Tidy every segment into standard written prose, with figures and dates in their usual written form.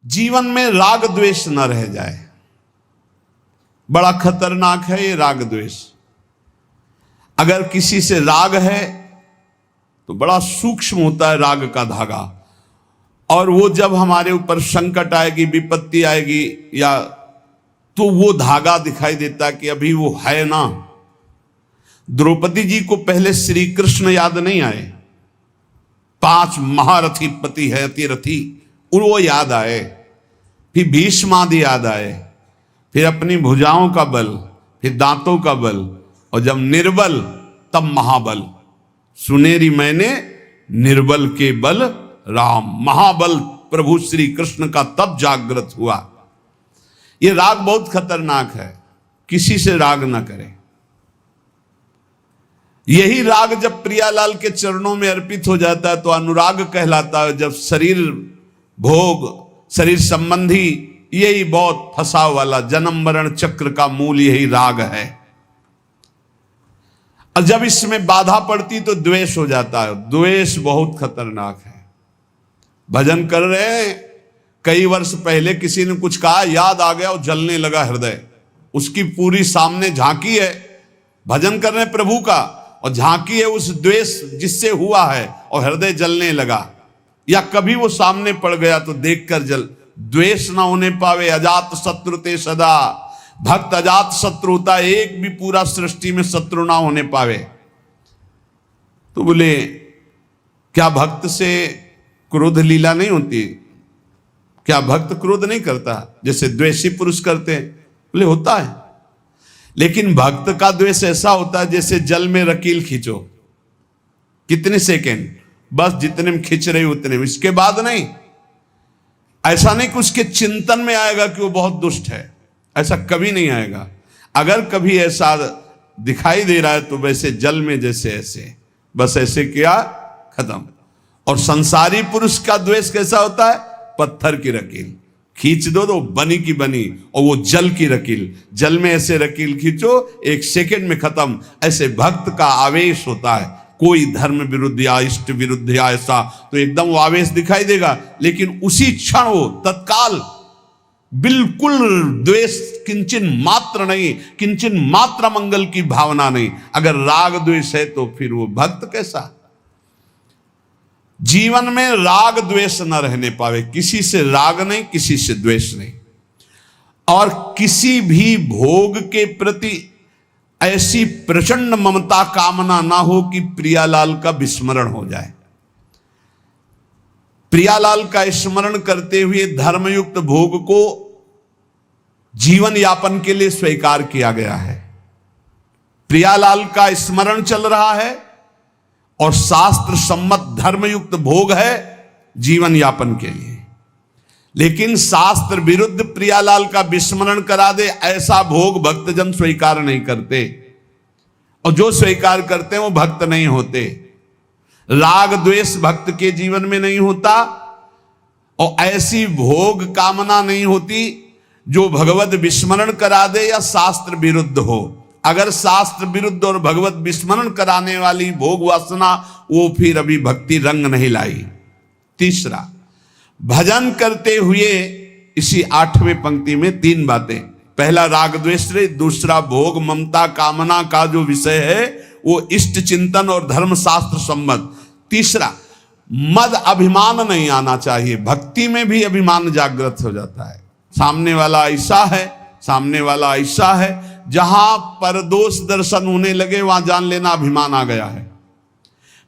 जीवन में राग द्वेष न रह जाए। बड़ा खतरनाक है ये राग द्वेष। अगर किसी से राग है तो बड़ा सूक्ष्म होता है राग का धागा, और वो जब हमारे ऊपर संकट आएगी, विपत्ति आएगी, या तो वो धागा दिखाई देता है कि अभी वो है ना। द्रौपदी जी को पहले श्री कृष्ण याद नहीं आए, 5 महारथी पति है अतिरथी, वो याद आए, फिर भीष्मादि याद आए, फिर अपनी भुजाओं का बल, फिर दांतों का बल, और जब निर्बल तब महाबल। सुनेरी मैंने निर्बल के बल राम, महाबल प्रभु श्री कृष्ण का तब जागृत हुआ। ये राग बहुत खतरनाक है, किसी से राग ना करें। यही राग जब प्रियालाल के चरणों में अर्पित हो जाता है तो अनुराग कहलाता है। जब शरीर भोग, शरीर संबंधी, यही बहुत फंसाव वाला जन्म मरण चक्र का मूल यही राग है। और जब इसमें बाधा पड़ती तो द्वेष हो जाता है। द्वेष बहुत खतरनाक है। भजन कर रहे हैं, कई वर्ष पहले किसी ने कुछ कहा, याद आ गया और जलने लगा हृदय। उसकी पूरी सामने झांकी है, भजन कर रहे हैं प्रभु का, और झांकी है उस द्वेष जिससे हुआ है, और हृदय जलने लगा। या कभी वो सामने पड़ गया तो देखकर जल। द्वेष ना होने पावे अजात शत्रु ते सदा, भक्त अजात शत्रु होता, एक भी पूरा सृष्टि में शत्रु ना होने पावे। तो बोले क्या भक्त से क्रोध लीला नहीं होती? क्या भक्त क्रोध नहीं करता जैसे द्वेषी पुरुष करते हैं? बोले होता है, लेकिन भक्त का द्वेष ऐसा होता है जैसे जल में रकील खींचो, कितने सेकेंड, बस जितने में खींच रही उतने में, इसके बाद नहीं। ऐसा नहीं कि उसके चिंतन में आएगा कि वो बहुत दुष्ट है, ऐसा कभी नहीं आएगा। अगर कभी ऐसा दिखाई दे रहा है तो वैसे जल में जैसे ऐसे, बस ऐसे किया, खत्म। और संसारी पुरुष का द्वेष कैसा होता है? पत्थर की रकील खींच दो तो बनी की बनी, और वो जल की रकील, जल में ऐसे रकील खींचो, 1 सेकेंड में खत्म। ऐसे भक्त का आवेश होता है, कोई धर्म विरुद्ध या इष्ट विरुद्ध या ऐसा, तो एकदम वो आवेश दिखाई देगा, लेकिन उसी क्षण वो तत्काल बिल्कुल द्वेष, किंचन मात्र नहीं, किंचन मात्र मंगल की भावना नहीं। अगर राग द्वेष है तो फिर वो भक्त कैसा? जीवन में राग द्वेष न रहने पावे, किसी से राग नहीं, किसी से द्वेष नहीं, और किसी भी भोग के प्रति ऐसी प्रचंड ममता कामना ना हो कि प्रियालाल का विस्मरण हो जाए। प्रियालाल का स्मरण करते हुए धर्मयुक्त भोग को जीवन यापन के लिए स्वीकार किया गया है। प्रियालाल का स्मरण चल रहा है और शास्त्र सम्मत धर्मयुक्त भोग है जीवन यापन के लिए, लेकिन शास्त्र विरुद्ध प्रियालाल का विस्मरण करा दे ऐसा भोग भक्तजन स्वीकार नहीं करते, और जो स्वीकार करते हैं वो भक्त नहीं होते। राग द्वेष भक्त के जीवन में नहीं होता, और ऐसी भोग कामना नहीं होती जो भगवत विस्मरण करा दे या शास्त्र विरुद्ध हो। अगर शास्त्र विरुद्ध और भगवत विस्मरण कराने वाली भोग वासना, वो फिर अभी भक्ति रंग नहीं लाई। तीसरा, भजन करते हुए इसी 8वें पंक्ति में 3 बातें। पहला राग द्वेष, दूसरा भोग ममता कामना का जो विषय है वो इष्ट चिंतन और धर्म शास्त्र सम्मत। तीसरा, मद अभिमान नहीं आना चाहिए। भक्ति में भी अभिमान जागृत हो जाता है, सामने वाला ऐसा है, सामने वाला ऐसा है। जहां परदोष दर्शन होने लगे वहां जान लेना अभिमान आ गया है।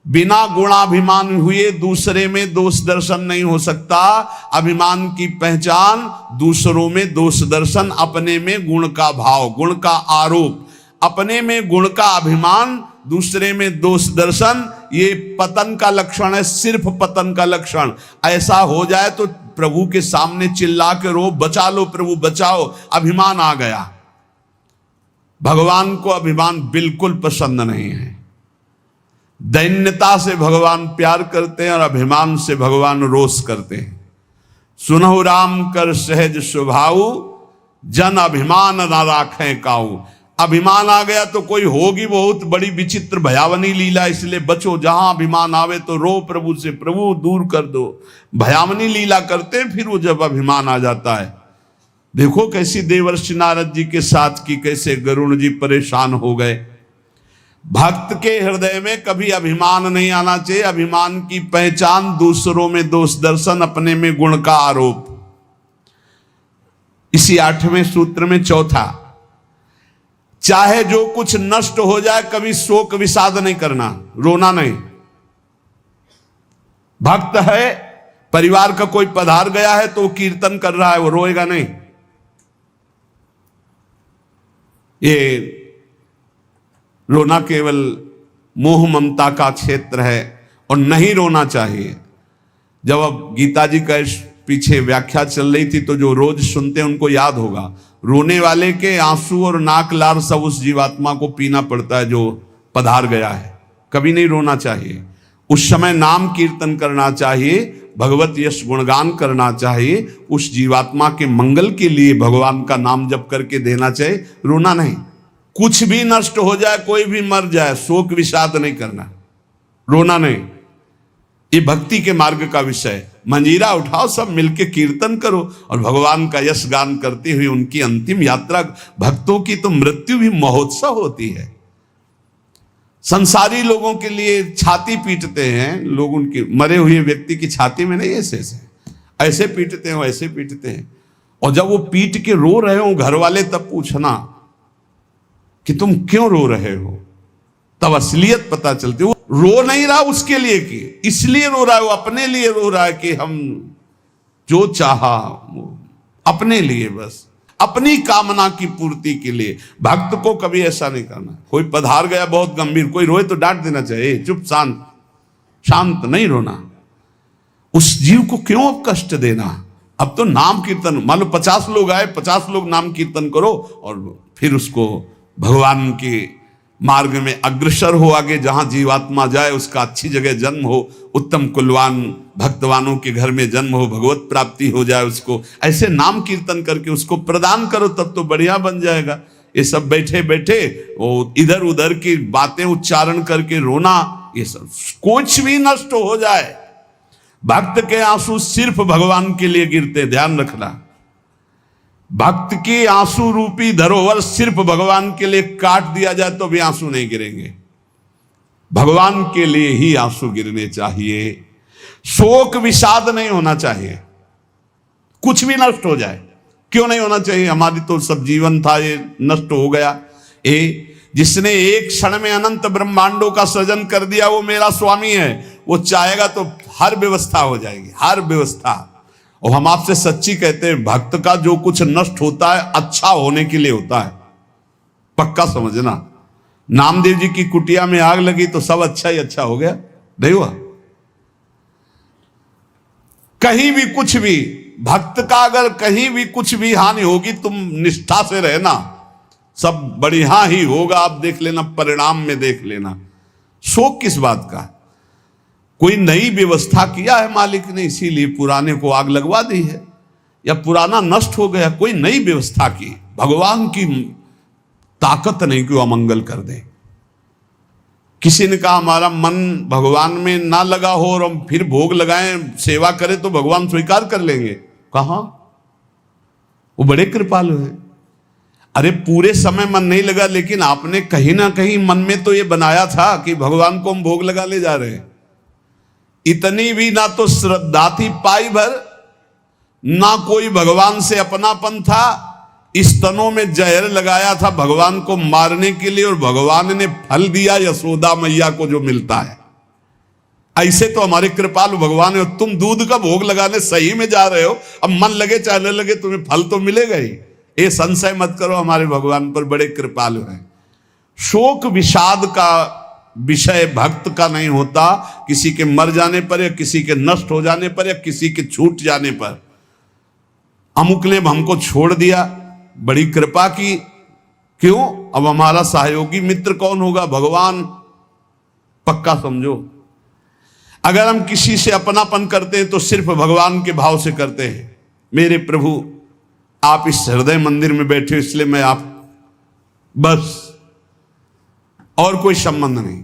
बिना गुणाभिमान हुए दूसरे में दोष दर्शन नहीं हो सकता। अभिमान की पहचान दूसरों में दोष दर्शन, अपने में गुण का भाव, गुण का आरोप, अपने में गुण का अभिमान, दूसरे में दोष दर्शन, ये पतन का लक्षण है, सिर्फ पतन का लक्षण। ऐसा हो जाए तो प्रभु के सामने चिल्ला के रो, बचा लो प्रभु बचाओ, अभिमान आ गया। भगवान को अभिमान बिल्कुल पसंद नहीं है। दैन्यता से भगवान प्यार करते हैं और अभिमान से भगवान रोष करते हैं। सुनहु राम कर सहज स्वभाव, जन अभिमान न राखें काऊ। अभिमान आ गया तो कोई होगी बहुत बड़ी विचित्र भयावनी लीला, इसलिए बचो। जहां अभिमान आवे तो रो प्रभु से, प्रभु दूर कर दो। भयावनी लीला करते हैं फिर वो जब अभिमान आ जाता है। देखो कैसी देवर्षि नारद जी के साथ की, कैसे गरुड़ जी परेशान हो गए। भक्त के हृदय में कभी अभिमान नहीं आना चाहिए। अभिमान की पहचान दूसरों में दोष दर्शन, अपने में गुण का आरोप। इसी 8वें सूत्र में चौथा, चाहे जो कुछ नष्ट हो जाए कभी शोक विषाद नहीं करना, रोना नहीं। भक्त है, परिवार का कोई पधार गया है तो वो कीर्तन कर रहा है, वो रोएगा नहीं। ये रोना केवल मोह ममता का क्षेत्र है और नहीं रोना चाहिए। जब अब गीता जी का पीछे व्याख्या चल रही थी तो जो रोज सुनते हैं उनको याद होगा, रोने वाले के आंसू और नाक लार सब उस जीवात्मा को पीना पड़ता है जो पधार गया है। कभी नहीं रोना चाहिए। उस समय नाम कीर्तन करना चाहिए, भगवत यश गुणगान करना चाहिए, उस जीवात्मा के मंगल के लिए भगवान का नाम जप करके देना चाहिए, रोना नहीं। कुछ भी नष्ट हो जाए, कोई भी मर जाए, शोक विषाद नहीं करना, रोना नहीं। ये भक्ति के मार्ग का विषय। मंजीरा उठाओ, सब मिलके कीर्तन करो और भगवान का यश गान करते हुए उनकी अंतिम यात्रा। भक्तों की तो मृत्यु भी महोत्सव होती है। संसारी लोगों के लिए छाती पीटते हैं लोग, उनकी मरे हुए व्यक्ति की छाती में नहीं, ऐसे पीटते हैं, ऐसे पीटते हैं। और जब वो पीट के रो रहे हो घर वाले, तब पूछना कि तुम क्यों रो रहे हो, तब असलियत पता चलती है। वो रो नहीं रहा उसके लिए कि इसलिए रो रहा है, वो अपने लिए रो रहा है कि हम जो चाहा अपने लिए, बस अपनी कामना की पूर्ति के लिए। भक्त को कभी ऐसा नहीं करना। कोई पधार गया बहुत गंभीर, कोई रोए तो डांट देना चाहिए, चुप शांत नहीं रोना। उस जीव को क्यों अब कष्ट देना। अब तो नाम कीर्तन, मान लो 50 लोग आए, 50 लोग नाम कीर्तन करो और फिर उसको भगवान के मार्ग में अग्रसर हो आगे। जहां जीवात्मा जाए उसका अच्छी जगह जन्म हो, उत्तम कुलवान भक्तवानों के घर में जन्म हो, भगवत प्राप्ति हो जाए उसको। ऐसे नाम कीर्तन करके उसको प्रदान करो, तब तो बढ़िया बन जाएगा। ये सब बैठे बैठे वो इधर उधर की बातें उच्चारण करके रोना, ये सब कुछ भी नष्ट हो जाए। भक्त के आंसू सिर्फ भगवान के लिए गिरते, ध्यान रखना। भक्त की आंसू रूपी धरोहर सिर्फ भगवान के लिए काट दिया जाए तो भी आंसू नहीं गिरेंगे। भगवान के लिए ही आंसू गिरने चाहिए। शोक विषाद नहीं होना चाहिए। कुछ भी नष्ट हो जाए, क्यों नहीं होना चाहिए। हमारी तो सब जीवन था, ये नष्ट हो गया। जिसने एक क्षण में अनंत ब्रह्मांडों का सृजन कर दिया वो मेरा स्वामी है। वो चाहेगा तो हर व्यवस्था हो जाएगी, हर व्यवस्था। और हम आपसे सच्ची कहते हैं, भक्त का जो कुछ नष्ट होता है अच्छा होने के लिए होता है, पक्का समझना। नामदेव जी की कुटिया में आग लगी तो सब अच्छा ही अच्छा हो गया, नहीं हुआ। कहीं भी कुछ भी, भक्त का अगर कहीं भी कुछ भी हानि होगी, तुम निष्ठा से रहना, सब बढ़िया ही होगा। आप देख लेना, परिणाम में देख लेना। शोक किस बात का। कोई नई व्यवस्था किया है मालिक ने, इसीलिए पुराने को आग लगवा दी है, या पुराना नष्ट हो गया, कोई नई व्यवस्था की। भगवान की ताकत नहीं कि वो अमंगल कर दे। किसी ने कहा हमारा मन भगवान में ना लगा हो और हम फिर भोग लगाएं, सेवा करें तो भगवान स्वीकार कर लेंगे। कहां, वो बड़े कृपालु हैं। अरे पूरे समय मन नहीं लगा, लेकिन आपने कहीं ना कहीं मन में तो ये बनाया था कि भगवान को हम भोग लगा ले जा रहे हैं। इतनी भी ना तो श्रद्धा थी पाई भर, ना कोई भगवान से अपनापन था। स्तनों में जहर लगाया था भगवान को मारने के लिए, और भगवान ने फल दिया यशोदा मैया को जो मिलता है। ऐसे तो हमारे कृपालु भगवान है। तुम दूध का भोग लगाने सही में जा रहे हो, अब मन लगे चाहे न लगे तुम्हें फल तो मिलेगा ही। ये संशय मत करो, हमारे भगवान पर बड़े कृपालु हैं। शोक विषाद का विषय भक्त का नहीं होता। किसी के मर जाने पर, या किसी के नष्ट हो जाने पर, या किसी के छूट जाने पर। अमुक ने हमको छोड़ दिया, बड़ी कृपा की, क्यों। अब हमारा सहयोगी मित्र कौन होगा, भगवान। पक्का समझो, अगर हम किसी से अपनापन करते हैं तो सिर्फ भगवान के भाव से करते हैं। मेरे प्रभु, आप इस हृदय मंदिर में बैठे, इसलिए मैं आप बस, और कोई संबंध नहीं,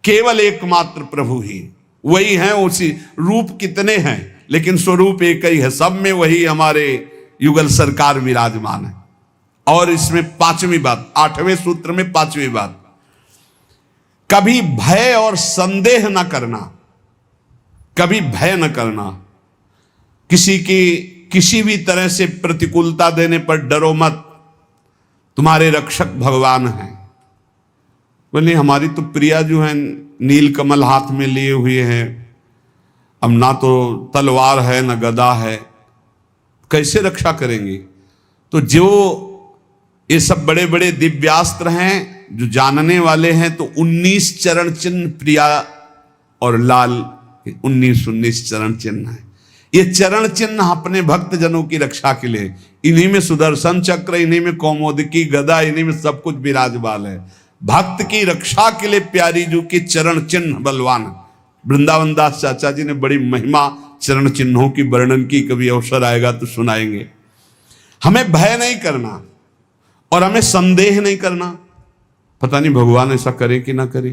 केवल एकमात्र प्रभु ही वही है। उसी रूप कितने हैं लेकिन स्वरूप एक ही है, सब में वही हमारे युगल सरकार विराजमान है। और इसमें पांचवी बात, 8वें सूत्र में पांचवी बात, कभी भय और संदेह न करना, कभी भय न करना, किसी की किसी भी तरह से प्रतिकूलता देने पर डरो मत, तुम्हारे रक्षक भगवान हैं। बोले हमारी तो प्रिया जो है नील कमल हाथ में लिए हुए हैं, अब ना तो तलवार है ना गदा है, कैसे रक्षा करेंगे? तो जो ये सब बड़े बड़े दिव्यास्त्र हैं, जो जानने वाले हैं, तो 19 चरण चिन्ह प्रिया और लाल 19 चरण चिन्ह है। ये चरण चिन्ह अपने भक्त जनों की रक्षा के लिए, इन्हीं में सुदर्शन चक्र, इन्हीं में कौमोदकी गदा, इन्हीं में सब कुछ विराजमान है। भक्त की रक्षा के लिए प्यारी जो की चरण चिन्ह बलवान। वृंदावन दास चाचा जी ने बड़ी महिमा चरण चिन्हों की वर्णन की, कभी अवसर आएगा तो सुनाएंगे। हमें भय नहीं करना और हमें संदेह नहीं करना, पता नहीं भगवान ऐसा करे कि ना करे,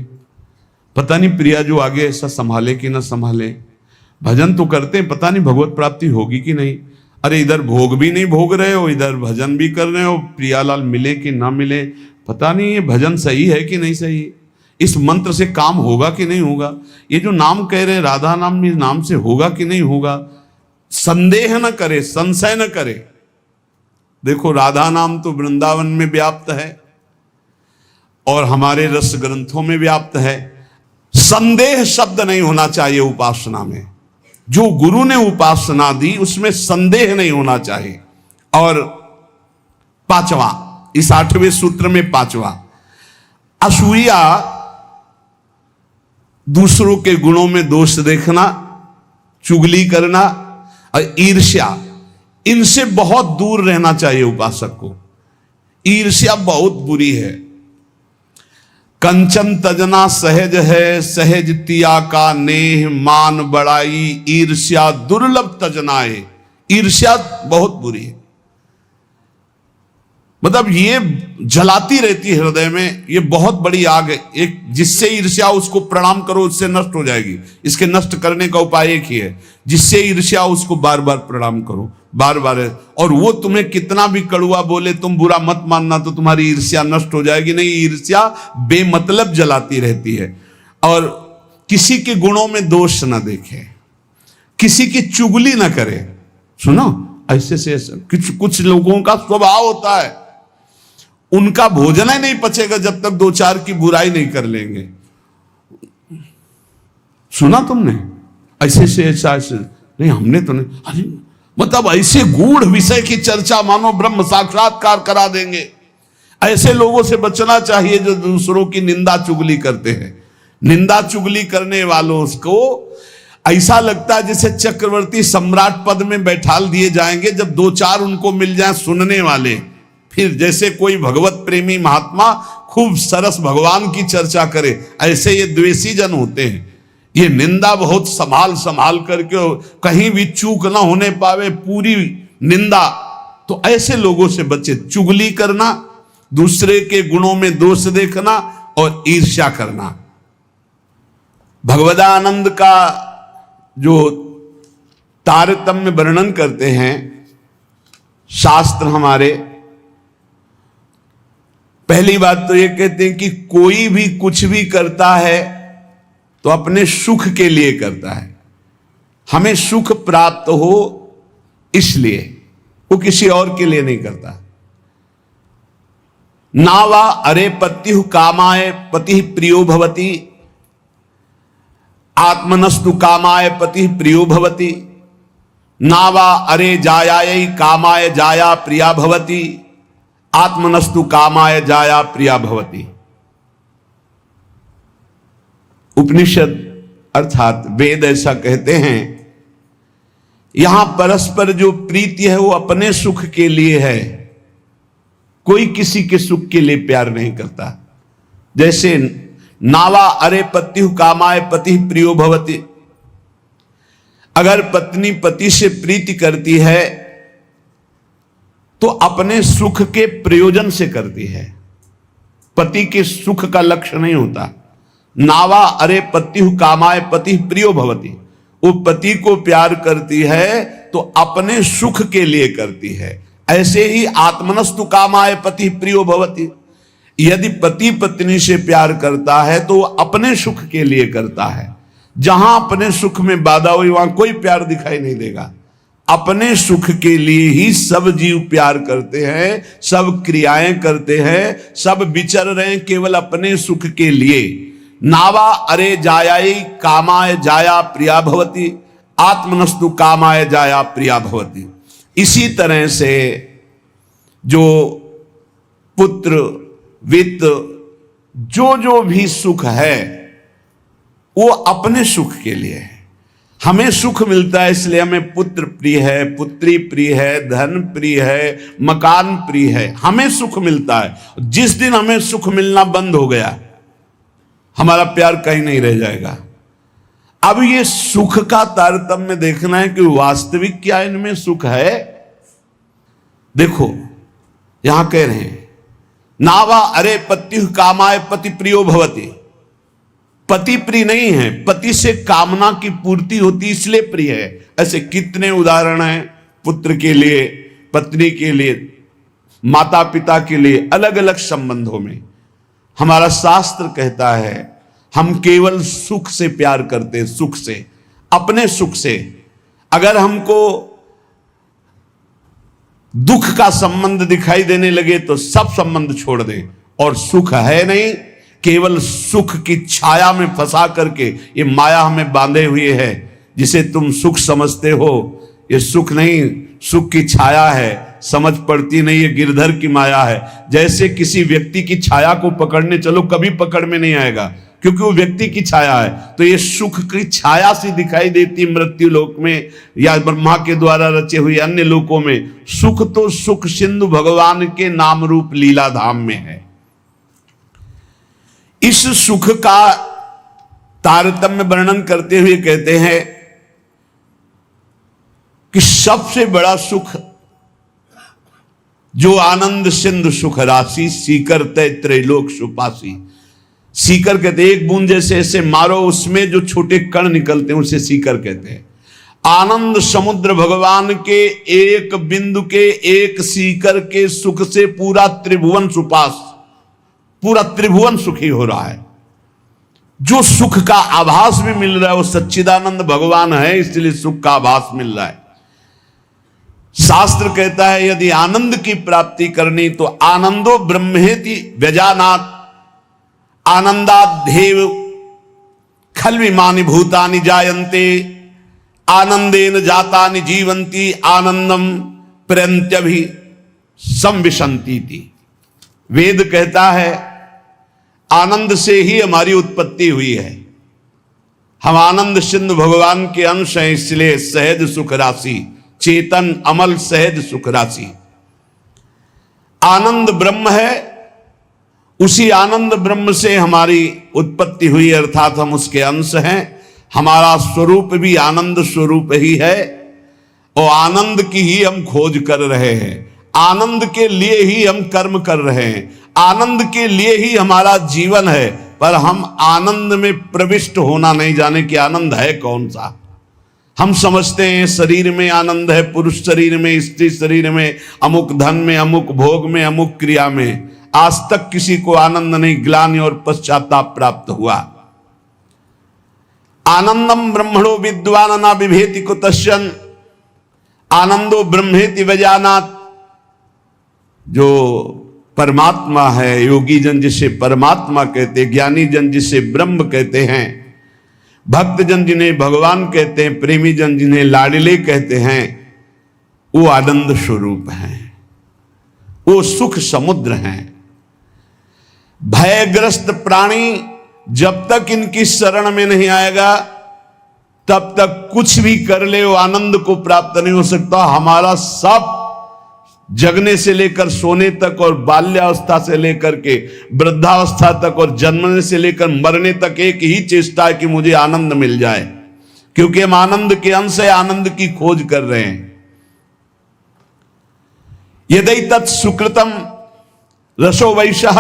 पता नहीं प्रिया जो आगे ऐसा संभाले कि ना संभाले, भजन तो करते हैं, पता नहीं भगवत प्राप्ति होगी कि नहीं। अरे इधर भोग भी नहीं भोग रहे हो, इधर भजन भी कर रहे हो, प्रियालाल मिले कि ना मिले, पता नहीं ये भजन सही है कि नहीं सही, इस मंत्र से काम होगा कि नहीं होगा, ये जो नाम कह रहे हैं राधा नाम, इस नाम से होगा कि नहीं होगा। संदेह न करे, संशय न करे। देखो राधा नाम तो वृंदावन में व्याप्त है और हमारे रस ग्रंथों में व्याप्त है। संदेह शब्द नहीं होना चाहिए उपासना में। जो गुरु ने उपासना दी उसमें संदेह नहीं होना चाहिए। और पांचवा, इस 8वें सूत्र में पांचवा, असूया, दूसरों के गुणों में दोष देखना, चुगली करना और ईर्ष्या, इनसे बहुत दूर रहना चाहिए उपासक को। ईर्ष्या बहुत बुरी है। कंचन तजना सहज है, सहज तिया का नेह, मान बड़ाई ईर्ष्या दुर्लभ तजनाए। ईर्ष्या बहुत बुरी है, मतलब ये जलाती रहती है हृदय में, ये बहुत बड़ी आग है। एक जिससे ईर्ष्या उसको प्रणाम करो, उससे नष्ट हो जाएगी। इसके नष्ट करने का उपाय एक ही है, जिससे ईर्ष्या उसको बार बार प्रणाम करो, बार बार। और वो तुम्हें कितना भी कड़ुआ बोले, तुम बुरा मत मानना, तो तुम्हारी ईर्ष्या नष्ट हो जाएगी। नहीं, ईर्ष्या बेमतलब जलाती रहती है। और किसी के गुणों में दोष ना देखे, किसी की चुगली ना करे। सुनो, ऐसे से कुछ लोगों का स्वभाव होता है, उनका भोजन ही नहीं पचेगा जब तक 2-4 की बुराई नहीं कर लेंगे। सुना तुमने? ऐसे से ऐसा नहीं, हमने तो नहीं। अरे मतलब ऐसे गूढ़ विषय की चर्चा मानो ब्रह्म साक्षात्कार करा देंगे। ऐसे लोगों से बचना चाहिए जो दूसरों की निंदा चुगली करते हैं। निंदा चुगली करने वालों को ऐसा लगता है जैसे चक्रवर्ती सम्राट पद में बैठाल दिए जाएंगे, जब 2-4 उनको मिल जाए सुनने वाले। फिर जैसे कोई भगवत प्रेमी महात्मा खूब सरस भगवान की चर्चा करे, ऐसे ये द्वेषी जन होते हैं। ये निंदा बहुत संभाल संभाल करके, कहीं भी चूक ना होने पावे, पूरी निंदा। तो ऐसे लोगों से बचे। चुगली करना, दूसरे के गुणों में दोष देखना और ईर्ष्या करना। भगवदानंद का जो तारतम्य वर्णन करते हैं शास्त्र हमारे, पहली बात तो ये कहते हैं कि कोई भी कुछ भी करता है तो अपने सुख के लिए करता है। हमें सुख प्राप्त हो इसलिए, वो किसी और के लिए नहीं करता। नावा अरे पत्यु कामाय पति प्रियो भवति, आत्मनस्तु कामाय पति प्रियो भवति। नावा अरे जायायै कामाय जाया प्रिया भवति, आत्मनस्तु कामाय जाया प्रिया भवति। उपनिषद अर्थात वेद ऐसा कहते हैं, यहां परस्पर जो प्रीति है वो अपने सुख के लिए है, कोई किसी के सुख के लिए प्यार नहीं करता। जैसे नावा अरे पत्यु कामाय पति प्रियो भवति, अगर पत्नी पति से प्रीति करती है तो अपने सुख के प्रयोजन से करती है। पति के सुख का लक्ष्य नहीं होता। नावा अरे पत्यु कामाय पति प्रियो भवति, वो पति को प्यार करती है तो अपने सुख के लिए करती है। ऐसे ही आत्मनस्तु कामाय पति प्रियो भवति, यदि पति पत्नी से प्यार करता है तो वो अपने सुख के लिए करता है। जहां अपने सुख में बाधा हुई वहां कोई प्यार दिखाई नहीं देगा। अपने सुख के लिए ही सब जीव प्यार करते हैं, सब क्रियाएं करते हैं, सब विचर रहे हैं केवल अपने सुख के लिए। नावा अरे जायाई कामाय जाया प्रिया भवति, आत्मनस्तु कामाय जाया प्रिया भवति। इसी तरह से जो पुत्र वित्त जो भी सुख है वो अपने सुख के लिए है। हमें सुख मिलता है इसलिए हमें पुत्र प्रिय है, पुत्री प्रिय है, धन प्रिय है, मकान प्रिय है, हमें सुख मिलता है। जिस दिन हमें सुख मिलना बंद हो गया हमारा प्यार कहीं नहीं रह जाएगा। अब ये सुख का तारतम्य देखना है कि वास्तविक क्या इनमें सुख है। देखो यहां कह रहे हैं नावा अरे पत्यु कामाय पति प्रियो भवति, पति प्रिय नहीं है, पति से कामना की पूर्ति होती इसलिए प्रिय है। ऐसे कितने उदाहरण हैं, पुत्र के लिए, पत्नी के लिए, माता पिता के लिए, अलग अलग संबंधों में। हमारा शास्त्र कहता है हम केवल सुख से प्यार करते हैं, सुख से, अपने सुख से। अगर हमको दुख का संबंध दिखाई देने लगे तो सब संबंध छोड़ दें। और सुख है नहीं, केवल सुख की छाया में फंसा करके ये माया हमें बांधे हुए है। जिसे तुम सुख समझते हो ये सुख नहीं, सुख की छाया है, समझ पड़ती नहीं, ये गिरधर की माया है। जैसे किसी व्यक्ति की छाया को पकड़ने चलो कभी पकड़ में नहीं आएगा क्योंकि वो व्यक्ति की छाया है। तो ये सुख की छाया सी दिखाई देती मृत्यु लोक में या ब्रह्मा के द्वारा रचे हुए अन्य लोकों में। सुख तो सुख सिंधु भगवान के नाम रूप लीला धाम में है। इस सुख का तारतम्य वर्णन करते हुए कहते हैं कि सबसे बड़ा सुख जो आनंद सिंधु सुख राशि, सीकर तय त्रैलोक सुपासी। सीकर कहते हैं एक बूंद जैसे ऐसे मारो उसमें जो छोटे कण निकलते हैं उसे सीकर कहते हैं। आनंद समुद्र भगवान के एक बिंदु के, एक सीकर के सुख से पूरा त्रिभुवन सुपास, पूरा त्रिभुवन सुखी हो रहा है। जो सुख का आभास भी मिल रहा है वो सच्चिदानंद भगवान है, इसलिए सुख का आभास मिल रहा है। शास्त्र कहता है यदि आनंद की प्राप्ति करनी तो आनंदो ब्रह्मेति व्यजानात् आनंदाद्धेव खल्विमानि भूतानि जायन्ते आनंदेन जातानि जीवन्ति आनंदम प्रयन्त्यभि संविशन्ति। वेद कहता है आनंद से ही हमारी उत्पत्ति हुई है। हम आनंद सिंधु भगवान के अंश हैं, इसलिए सहज सुख राशि, चेतन अमल सहज सुख राशि। आनंद ब्रह्म है, उसी आनंद ब्रह्म से हमारी उत्पत्ति हुई, अर्थात हम उसके अंश हैं। हमारा स्वरूप भी आनंद स्वरूप ही है और आनंद की ही हम खोज कर रहे हैं। आनंद के लिए ही हम कर्म कर रहे हैं, आनंद के लिए ही हमारा जीवन है। पर हम आनंद में प्रविष्ट होना नहीं जाने कि आनंद है कौन सा। हम समझते हैं शरीर में आनंद है, पुरुष शरीर में, स्त्री शरीर में, अमुक धन में, अमुक भोग में, अमुक क्रिया में। आज तक किसी को आनंद नहीं, ग्लानि और पश्चाताप प्राप्त हुआ। आनंदम ब्रह्मणो विद्वान न बिभेति कुतश्चन आनंदो ब्रह्मेति वजानात्। जो परमात्मा है, योगी जन जिसे परमात्मा कहते, ज्ञानी जन जिसे ब्रह्म कहते हैं, भक्त जन जिन्हें भगवान कहते हैं, प्रेमी जन जिन्हें लाडले कहते हैं, वो आनंद स्वरूप हैं, वो सुख समुद्र हैं। भयग्रस्त प्राणी जब तक इनकी शरण में नहीं आएगा तब तक कुछ भी कर ले वो आनंद को प्राप्त नहीं हो सकता। हमारा सब जगने से लेकर सोने तक और बाल्यावस्था से लेकर के वृद्धावस्था तक और जन्मने से लेकर मरने तक एक ही चेष्टा है कि मुझे आनंद मिल जाए, क्योंकि हम आनंद के अंश है, आनंद की खोज कर रहे हैं। यदि तत् सुकृतम रसो वैशः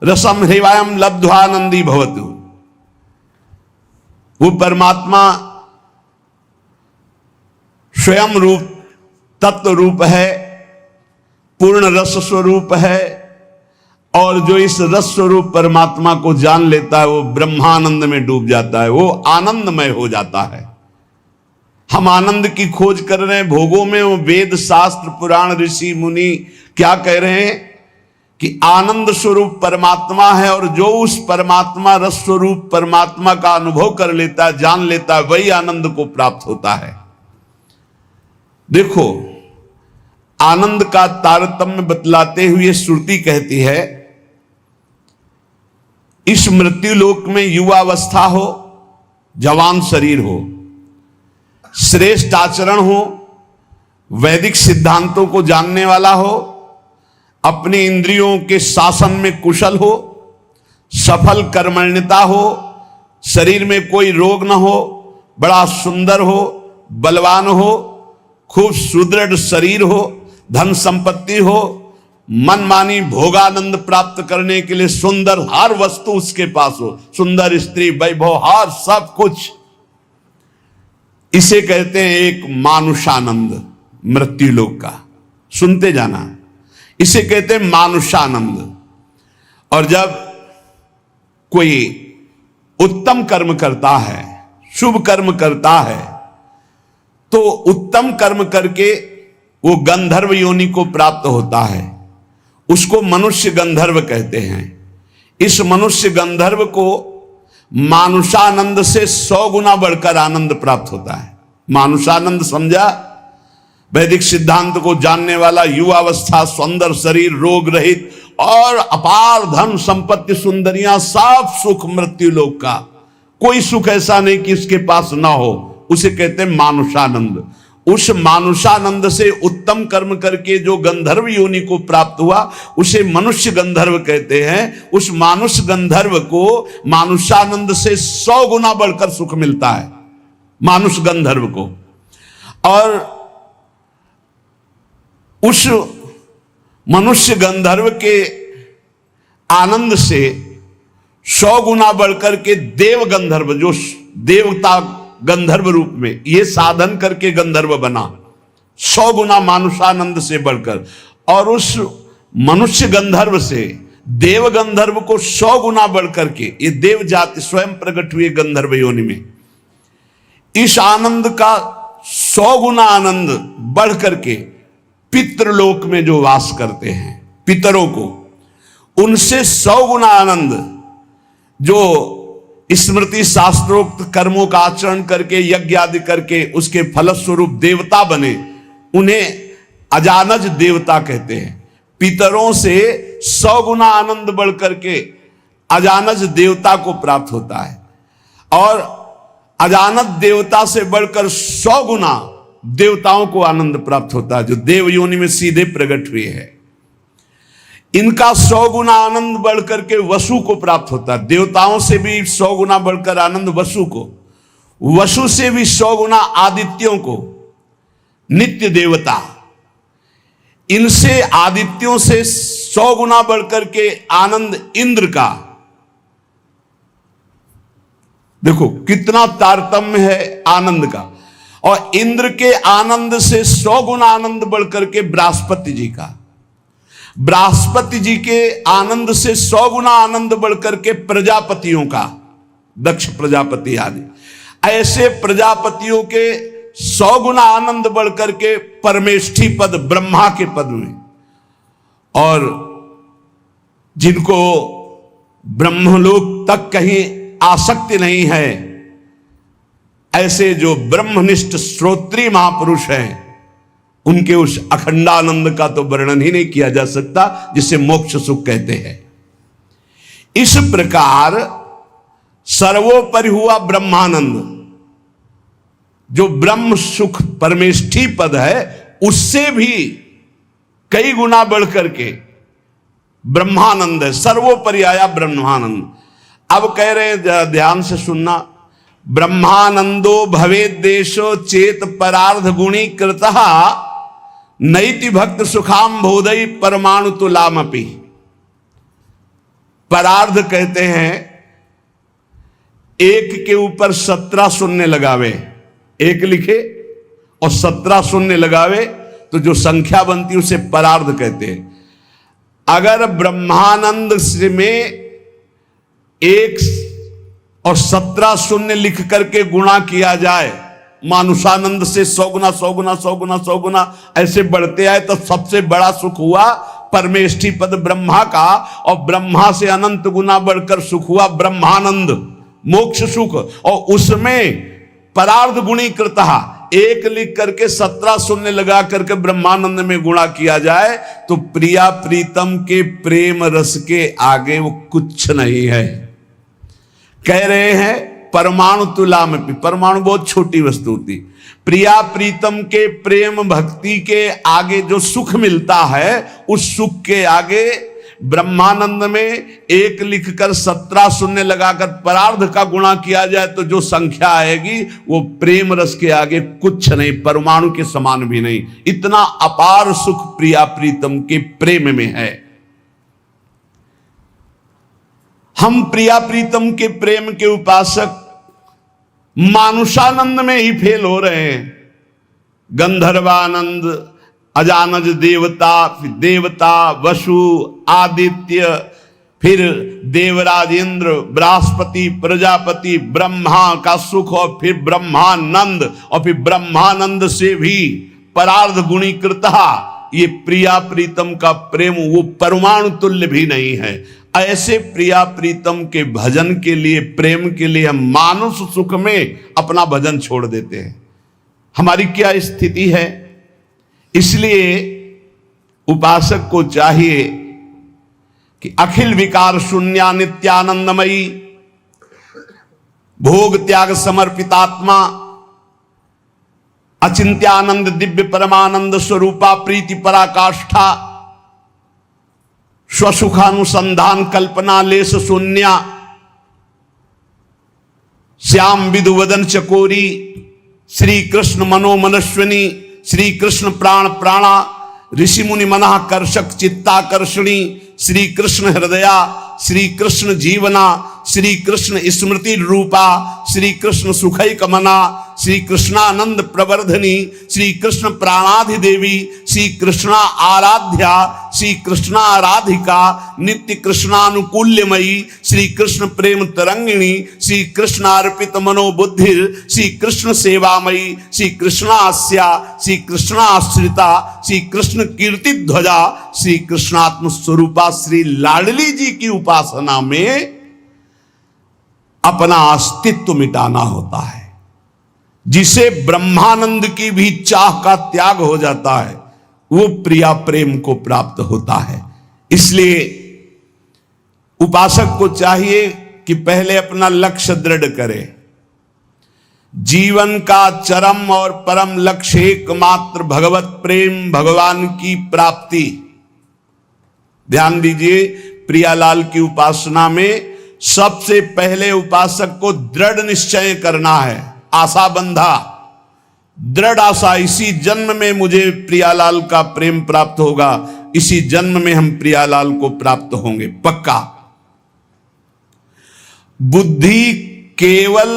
रसम हृवायम लब्ध्वानंदी भवतु। वो परमात्मा स्वयं रूप तत्व रूप है, पूर्ण रस स्वरूप है, और जो इस रस स्वरूप परमात्मा को जान लेता है वो ब्रह्मानंद में डूब जाता है, वो आनंदमय हो जाता है। हम आनंद की खोज कर रहे हैं भोगों में, वो वेद शास्त्र पुराण ऋषि मुनि क्या कह रहे हैं कि आनंद स्वरूप परमात्मा है, और जो उस परमात्मा रस स्वरूप परमात्मा का अनुभव कर लेता है, जान लेता है, वही आनंद को प्राप्त होता है। देखो, आनंद का तारतम्य बतलाते हुए श्रुति कहती है, इस मृत्यु लोक में युवावस्था हो, जवान शरीर हो, श्रेष्ठ आचरण हो, वैदिक सिद्धांतों को जानने वाला हो, अपनी इंद्रियों के शासन में कुशल हो, सफल कर्मण्यता हो, शरीर में कोई रोग न हो, बड़ा सुंदर हो, बलवान हो, खूब सुदृढ़ शरीर हो, धन संपत्ति हो, मनमानी भोगानंद प्राप्त करने के लिए सुंदर हर वस्तु उसके पास हो, सुंदर स्त्री, वैभव, हर सब कुछ। इसे कहते हैं एक मानुषानंद, मृत्यु लोक का। सुनते जाना, इसे कहते हैं मानुषानंद। और जब कोई उत्तम कर्म करता है, शुभ कर्म करता है, तो उत्तम कर्म करके वो गंधर्व योनि को प्राप्त होता है, उसको मनुष्य गंधर्व कहते हैं। इस मनुष्य गंधर्व को मानुषानंद से 100 गुना बढ़कर आनंद प्राप्त होता है। मानुषानंद समझा? वैदिक सिद्धांत को जानने वाला, युवावस्था, सुंदर शरीर, रोग रहित और अपार धन संपत्ति, सुंदरियां, सब सुख मृत्यु लोक का। कोई सुख ऐसा नहीं कि इसके पास ना हो, उसे कहते हैं मानुषानंद। उस मानुषानंद से उत्तम कर्म करके जो गंधर्व योनि को प्राप्त हुआ, उसे मनुष्य गंधर्व कहते हैं। उस मानुष गंधर्व को मानुषानंद से 100 गुना बढ़कर सुख मिलता है, मानुष गंधर्व को। और उस मनुष्य गंधर्व के आनंद से 100 गुना बढ़कर के देव गंधर्व, जो देवता गंधर्व रूप में ये साधन करके गंधर्व बना, 100 गुना मानुषानंद से बढ़कर, और उस मनुष्य गंधर्व से देव गंधर्व को 100 गुना बढ़कर के ये देव जाति स्वयं प्रकट हुए गंधर्व योनि में। इस आनंद का 100 गुना आनंद बढ़ करके पितृलोक में जो वास करते हैं, पितरों को, उनसे 100 गुना आनंद जो स्मृति शास्त्रोक्त कर्मों का आचरण करके, यज्ञ आदि करके उसके फलस्वरूप देवता बने, उन्हें अजानज देवता कहते हैं। पितरों से 100 गुना आनंद बढ़ करके अजानज देवता को प्राप्त होता है, और अजानज देवता से बढ़कर 100 गुना देवताओं को आनंद प्राप्त होता है, जो देव योनि में सीधे प्रकट हुए हैं। इनका 100 गुना आनंद बढ़ करके वसु को प्राप्त होता है। देवताओं से भी 100 गुना बढ़कर आनंद वसु को, वसु से भी 100 गुना आदित्यों को, नित्य देवता। इनसे आदित्यों से 100 गुना बढ़कर के आनंद इंद्र का। देखो कितना तारतम्य है आनंद का। और इंद्र के आनंद से 100 गुना आनंद बढ़कर के बृहस्पति जी का। बृहस्पति जी के आनंद से 100 गुना आनंद बढ़कर के प्रजापतियों का, दक्ष प्रजापति आदि। ऐसे प्रजापतियों के 100 गुना आनंद बढ़कर के परमेष्ठी पद, ब्रह्मा के पद में। और जिनको ब्रह्मलोक तक कहीं आसक्ति नहीं है, ऐसे जो ब्रह्मनिष्ठ श्रोत्रीय महापुरुष हैं, उनके उस अखंडानंद का तो वर्णन ही नहीं किया जा सकता, जिसे मोक्ष सुख कहते हैं। इस प्रकार सर्वोपरि हुआ ब्रह्मानंद, जो ब्रह्म सुख परमेष्ठी पद है, उससे भी कई गुना बढ़कर के ब्रह्मानंद है। सर्वोपरि आया ब्रह्मानंद। अब कह रहे हैं, ध्यान से सुनना, ब्रह्मानंदो भवेद देशो चेत परार्ध गुणी कृतः नैति भक्त सुखाम बोधई परमाणु तुलामपि। परार्ध कहते हैं एक के ऊपर 17 शून्य लगावे, एक लिखे और 17 शून्य लगावे तो जो संख्या बनती है उसे परार्ध कहते हैं। अगर ब्रह्मानंद में 1 और 17 शून्य लिख करके गुणा किया जाए, मानुषानंद से 100 गुना 100 गुना 100 गुना 100 गुना ऐसे बढ़ते आए तो सबसे बड़ा सुख हुआ परमेष्ठी पद ब्रह्मा का, और ब्रह्मा से अनंत गुना बढ़कर सुख हुआ ब्रह्मानंद, मोक्ष सुख। और उसमें परार्ध गुणीकृतः 1 लिख करके 17 शून्य लगा करके ब्रह्मानंद में गुणा किया जाए तो प्रिया प्रीतम के प्रेम रस के आगे वो कुछ नहीं है। कह रहे हैं परमाणु तुला में, परमाणु बहुत छोटी वस्तु होती, प्रिया प्रीतम के प्रेम भक्ति के आगे जो सुख मिलता है उस सुख के आगे ब्रह्मानंद में 1 लिखकर 17 शून्य लगाकर परार्ध का गुणा किया जाए तो जो संख्या आएगी वो प्रेम रस के आगे कुछ नहीं, परमाणु के समान भी नहीं। इतना अपार सुख प्रिया प्रीतम के प्रेम में है। हम प्रिया प्रीतम के प्रेम के उपासक मानुषानंद में ही फेल हो रहे हैं। गंधर्वानंद, अजानज देवता, फिर देवता वसु आदित्य, फिर देवराज इंद्र, बृहस्पति, प्रजापति, ब्रह्मा का सुख, और फिर ब्रह्मानंद, और फिर ब्रह्मानंद से भी परार्ध गुणीकृतः ये प्रिया प्रीतम का प्रेम वो परमाणु तुल्य भी नहीं है। ऐसे प्रिया प्रीतम के भजन के लिए, प्रेम के लिए हम मानुष सुख में अपना भजन छोड़ देते हैं। हमारी क्या स्थिति है? इसलिए उपासक को चाहिए कि अखिल विकार शून्या नित्यानंदमयी, भोग त्याग समर्पितात्मा, अचिंत्यानंद दिव्य परमानंद स्वरूपा प्रीति पराकाष्ठा, स्वसुखानुसंधान कल्पना लेस शून्या, श्याम विदुवदन चकोरी, श्री कृष्ण मनोमनस्विनी, श्री कृष्ण प्राण प्राणा, ऋषि मुनि मना कर्षक चित्ताकर्षणी, श्री कृष्ण हृदया, श्री कृष्ण जीवना, श्री कृष्ण स्मृति रूपा, श्री कृष्ण सुखैक मना, श्री कृष्णानंद प्रवर्धनी, श्री कृष्ण प्राणाधिदेवी, श्री कृष्णा आराध्या, श्री कृष्णा आराधिका, नित्य कृष्णानुकूल्यमयी, श्री कृष्ण प्रेम तरंगिणी, श्री कृष्ण अर्पित मनोबुद्धि, श्री कृष्ण सेवामयी, श्री कृष्णास्या, श्री कृष्णाश्रिता, श्री कृष्ण कीर्ति ध्वजा, श्री कृष्णात्म स्वरूपा श्री लाडली जी की उपासना में अपना अस्तित्व मिटाना होता है। जिसे ब्रह्मानंद की भी चाह का त्याग हो जाता है वो प्रिया प्रेम को प्राप्त होता है। इसलिए उपासक को चाहिए कि पहले अपना लक्ष्य दृढ़ करे। जीवन का चरम और परम लक्ष्य एकमात्र भगवत प्रेम, भगवान की प्राप्ति। ध्यान दीजिए, प्रियालाल की उपासना में सबसे पहले उपासक को दृढ़ निश्चय करना है, आशा बंधा, दृढ़ आशा, इसी जन्म में मुझे प्रियालाल का प्रेम प्राप्त होगा, इसी जन्म में हम प्रियालाल को प्राप्त होंगे, पक्का। बुद्धि केवल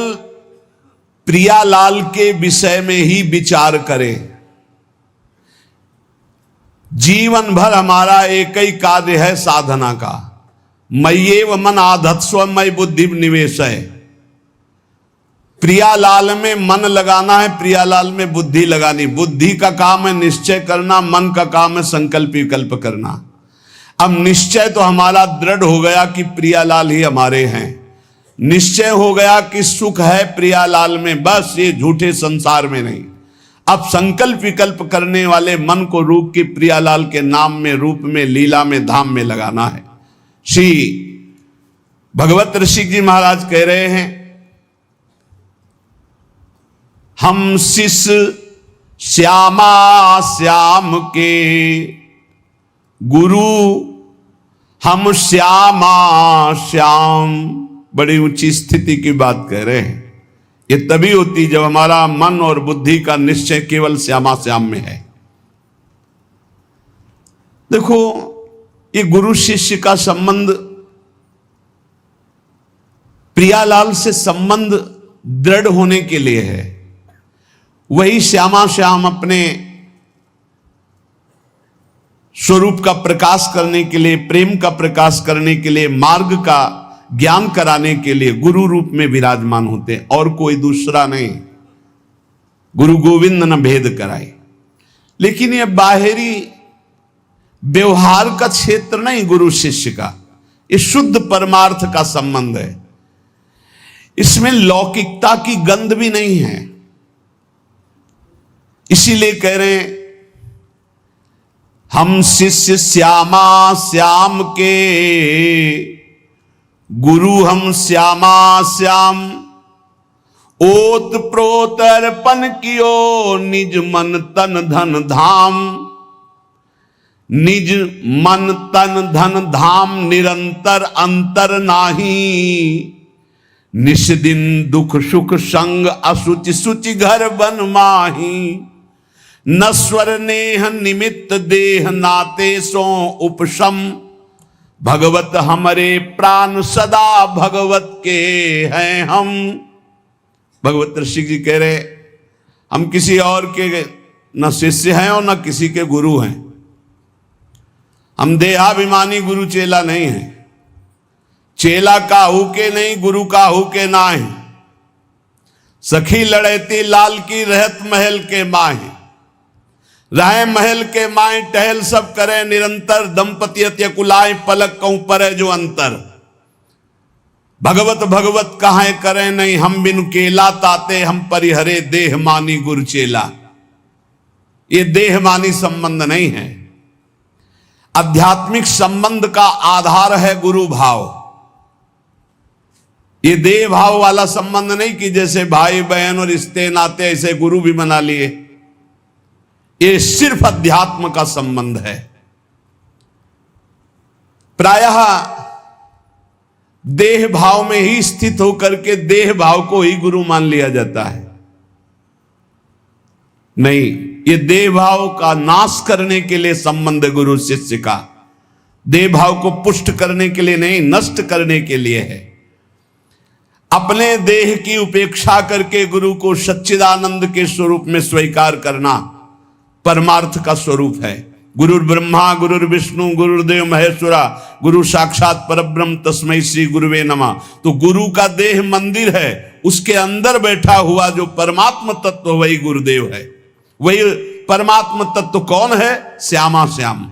प्रियालाल के विषय में ही विचार करे। जीवन भर हमारा एक ही कार्य है साधना का, मय्येव मन आधत्स्व मयि बुद्धि निवेश है। प्रियालाल में मन लगाना है, प्रियालाल में बुद्धि लगानी। बुद्धि का काम है निश्चय करना, मन का काम है संकल्प विकल्प करना। अब निश्चय तो हमारा दृढ़ हो गया कि प्रियालाल ही हमारे हैं, निश्चय हो गया कि सुख है प्रियालाल में, बस ये झूठे संसार में नहीं। अब संकल्प विकल्प करने वाले मन को रोक के प्रियालाल के नाम में, रूप में, लीला में, धाम में लगाना है। श्री भगवत ऋषि जी महाराज कह रहे हैं, हम शिष्य श्यामा श्याम के गुरु, हम श्यामा श्याम। बड़ी ऊंची स्थिति की बात कह रहे हैं। ये तभी होती जब हमारा मन और बुद्धि का निश्चय केवल श्यामा श्याम में है। देखो, ये गुरु शिष्य का संबंध प्रियालाल से संबंध दृढ़ होने के लिए है। वही श्यामा श्याम अपने स्वरूप का प्रकाश करने के लिए, प्रेम का प्रकाश करने के लिए, मार्ग का ज्ञान कराने के लिए गुरु रूप में विराजमान होते हैं, और कोई दूसरा नहीं। गुरु गोविंद न भेद कराए। लेकिन यह बाहरी व्यवहार का क्षेत्र नहीं गुरु शिष्य का, ये शुद्ध परमार्थ का संबंध है। इसमें लौकिकता की गंध भी नहीं है। इसीलिए कह रहे हैं, हम शिष्य श्यामा श्याम के, गुरु हम श्यामा श्याम। ओत प्रोत अर्पण कियो, निज मन तन धन धाम। निज मन तन धन धाम, निरंतर अंतर नाही। निस दिन दुख सुख संग, असुचि सुचि घर बन माही। नश्वर नेह निमित्त देह, नाते सो उपशम। भगवत हमरे प्राण सदा, भगवत के हैं हम। भगवत ऋषि जी कह रहे, हम किसी और के न शिष्य हैं और न किसी के गुरु हैं। हम देहाभिमानी गुरु चेला नहीं हैं। चेला काहू के नहीं, गुरु काहू के नाहि। सखी लड़ैती लाल की, रहत महल के माही। रहे महल के माए, टहल सब करे निरंतर। दंपति अति कुलाए, पलक कहूं परे जो अंतर। भगवत भगवत कहां करे नहीं, हम बिनु केला। ताते हम परिहरे, देह मानी गुरु चेला। ये देह मानी संबंध नहीं है। आध्यात्मिक संबंध का आधार है गुरु भाव। ये देह भाव वाला संबंध नहीं कि जैसे भाई बहन और रिश्ते नाते ऐसे गुरु भी बना लिए। ये सिर्फ अध्यात्म का संबंध है। प्रायः देह भाव में ही स्थित होकर के देह भाव को ही गुरु मान लिया जाता है। नहीं, ये देह भाव का नाश करने के लिए संबंध है गुरु शिष्य का। देह भाव को पुष्ट करने के लिए नहीं, नष्ट करने के लिए है। अपने देह की उपेक्षा करके गुरु को सच्चिदानंद के स्वरूप में स्वीकार करना परमार्थ का स्वरूप है। गुरुर् ब्रह्मा गुरुर् विष्णु गुरुर्देव महेश्वरा, गुरु साक्षात परब्रह्म तस्मै श्री गुरुवे नमः। तो गुरु का देह मंदिर है, उसके अंदर बैठा हुआ जो परमात्म तत्व वही गुरुदेव है। वही परमात्म तत्व कौन है? श्यामा श्याम।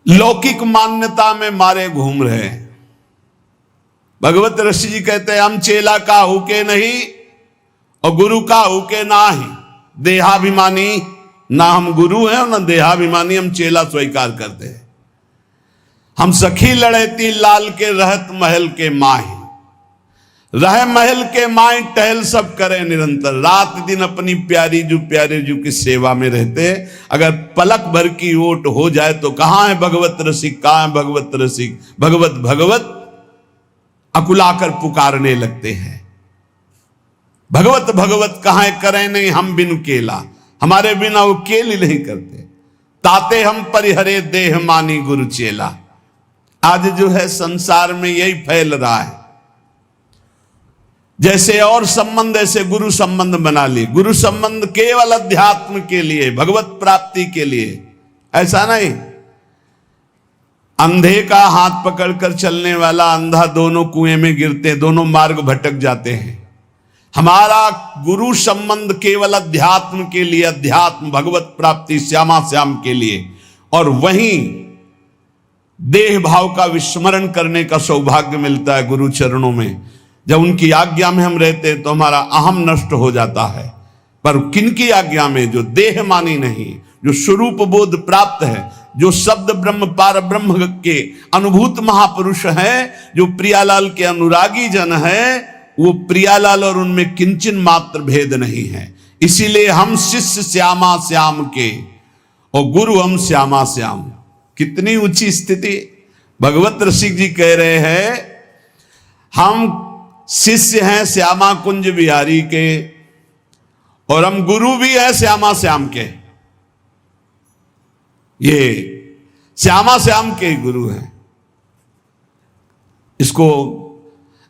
लौकिक मान्यता में मारे घूम रहे हैं। भगवत ऋषि जी कहते हैं, हम चेला का हुके नहीं और गुरु का हुके ना ही। देहाभिमानी, ना हम गुरु हैं और ना देहाभिमानी हम चेला स्वीकार करते हैं। हम सखी लड़ैती लाल के, रहत महल के माही। रह महल के माए, टहल सब करे निरंतर। रात दिन अपनी प्यारी जू की सेवा में रहते। अगर पलक भर की ओट हो जाए तो कहां है भगवत रसिक, कहां है भगवत रसिक। भगवत भगवत अकुलाकर पुकारने लगते हैं। भगवत भगवत कहां करें नहीं, हम बिनु केला। हमारे बिना वो केल ही नहीं करते। ताते हम परिहरे, देह मानी गुरु चेला। आज जो है संसार में यही फैल रहा है। जैसे और संबंध ऐसे गुरु संबंध बना लिए। गुरु संबंध केवल अध्यात्म के लिए, भगवत प्राप्ति के लिए, ऐसा नहीं। अंधे का हाथ पकड़कर चलने वाला अंधा दोनों कुएं में गिरते, दोनों मार्ग भटक जाते हैं। हमारा गुरु संबंध केवल अध्यात्म के लिए, अध्यात्म भगवत प्राप्ति श्यामा श्याम के लिए। और वहीं देह भाव का विस्मरण करने का सौभाग्य मिलता है गुरु चरणों में। जब उनकी आज्ञा में हम रहते हैं तो हमारा अहम नष्ट हो जाता है। पर किनकी आज्ञा में? जो देह मानी नहीं, जो स्वरूप बोध प्राप्त है, जो शब्द ब्रह्म पार ब्रह्म के अनुभूत महापुरुष हैं, जो प्रियालाल के अनुरागी जन हैं, वो प्रियालाल और उनमें किंचन मात्र भेद नहीं है। इसीलिए हम शिष्य श्यामा श्याम के और गुरु हम श्यामा श्याम। कितनी ऊंची स्थिति। भगवत रसिक जी कह रहे हैं, हम शिष्य हैं श्यामा कुंज बिहारी के और हम गुरु भी हैं श्यामा श्याम के। ये श्यामा श्याम के गुरु हैं। इसको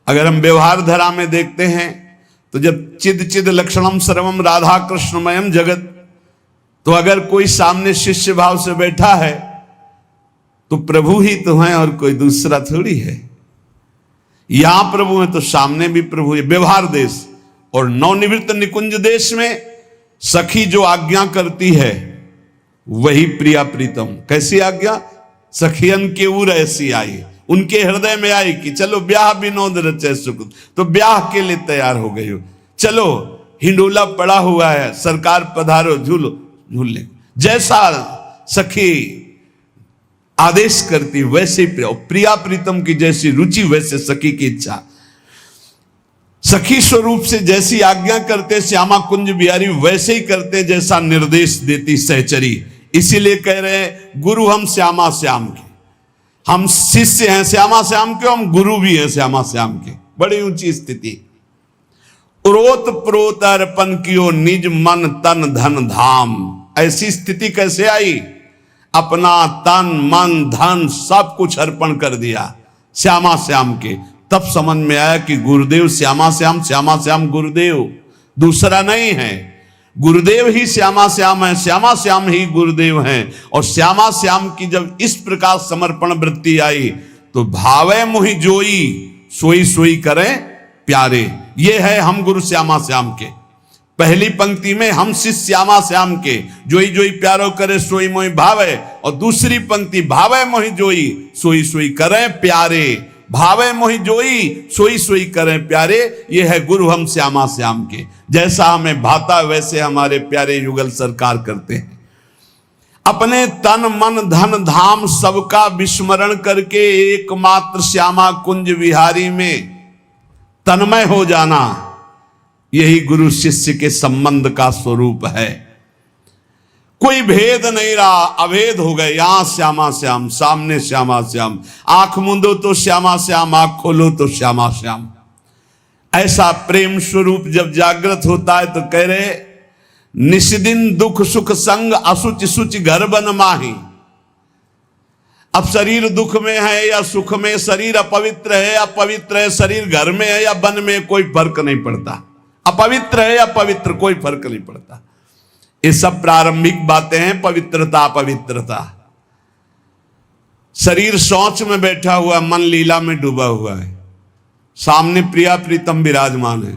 अगर हम व्यवहार धारा में देखते हैं तो जब चिद चिद लक्षणम सर्वम राधा कृष्णमयम जगत, तो अगर कोई सामने शिष्य भाव से बैठा है तो प्रभु ही तो है और कोई दूसरा थोड़ी है। यहां प्रभु है तो सामने भी प्रभु है। व्यवहार देश और नवनिवृत्त निकुंज देश में सखी जो आज्ञा करती है वही प्रिया प्रीतम। कैसी आज्ञा? सखियन के उर ऐसी आई, उनके हृदय में आई कि चलो ब्याह विनोद रचे सुख, तो ब्याह के लिए तैयार हो गई हो। चलो हिंडोला पड़ा हुआ है, सरकार पधारो, झूलो झूलने। जैसा सखी आदेश करती वैसे प्रिया प्रीतम की जैसी रुचि वैसे सखी की इच्छा। सखी स्वरूप से जैसी आज्ञा करते श्यामा कुंज बिहारी वैसे ही करते जैसा निर्देश देती सहचरी। इसीलिए कह रहे हैं गुरु हम श्यामा श्याम के, हम शिष्य हैं श्यामा श्याम के, हम गुरु भी हैं श्यामा श्याम के। बड़ी ऊंची स्थिति। उरोत प्रोत अर्पण कियो निज मन तन धन धाम। ऐसी स्थिति कैसे आई? अपना तन मन धन सब कुछ अर्पण कर दिया श्यामा श्याम के। तब समझ में आया कि गुरुदेव श्यामा श्याम गुरुदेव, दूसरा नहीं है। गुरुदेव ही श्यामा श्याम है, श्यामा श्याम ही गुरुदेव हैं। और श्यामा श्याम की जब इस प्रकार समर्पण वृत्ति आई तो भावे मोहि जोई सोई सोई करें प्यारे। ये है हम गुरु श्यामा श्याम के। पहली पंक्ति में हम शिष्य श्यामा श्याम के, जोई जोई प्यारो करे सोई मोहि भावे। और दूसरी पंक्ति भावे मोहि जोई सोई सोई करें प्यारे। भावे मोहि जोई सोई सोई करें प्यारे, ये है गुरु हम श्यामा श्याम के। जैसा हमें भाता वैसे हमारे प्यारे युगल सरकार करते हैं। अपने तन मन धन धाम सबका विस्मरण करके एकमात्र श्यामा कुंज विहारी में तन्मय हो जाना, यही गुरु शिष्य के संबंध का स्वरूप है। कोई भेद नहीं रहा, अभेद हो गए। यहां श्यामा श्याम, सामने श्यामा श्याम, आंख मूंदो तो श्यामा श्याम, आंख खोलो तो श्यामा श्याम। ऐसा प्रेम स्वरूप जब जागृत होता है तो कह रहे निस्दिन दुख सुख संग असुच सुच घर बन माही। अब शरीर दुख में है या सुख में, शरीर अपवित्र है या पवित्र है, शरीर घर में है या वन में, कोई फर्क नहीं पड़ता। अपवित्र है या पवित्र, कोई फर्क नहीं पड़ता। ये सब प्रारंभिक बातें हैं। पवित्रता अपवित्रता, शरीर शौच में बैठा हुआ, मन लीला में डूबा हुआ है, सामने प्रिया प्रीतम विराजमान है।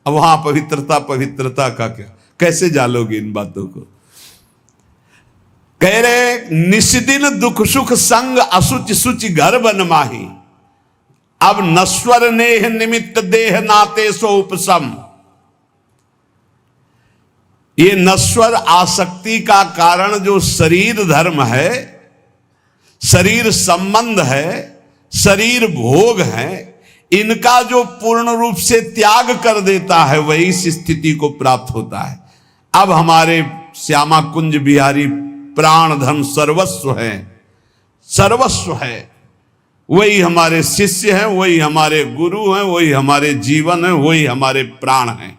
अब वहां पवित्रता पवित्रता का क्या, कैसे जालोगे इन बातों को? कह रहे निस्दिन दुख सुख संग असुच सुच घर बन माही। अब नश्वर नेह निमित्त देह नाते सो उपसम। ये नश्वर आसक्ति का कारण जो शरीर धर्म है, शरीर संबंध है, शरीर भोग है, इनका जो पूर्ण रूप से त्याग कर देता है वही इस स्थिति को प्राप्त होता है। अब हमारे श्यामा कुंज बिहारी प्राण धन सर्वस्व है, सर्वस्व है। वही हमारे शिष्य हैं, वही हमारे गुरु हैं, वही हमारे जीवन है, वही हमारे प्राण हैं।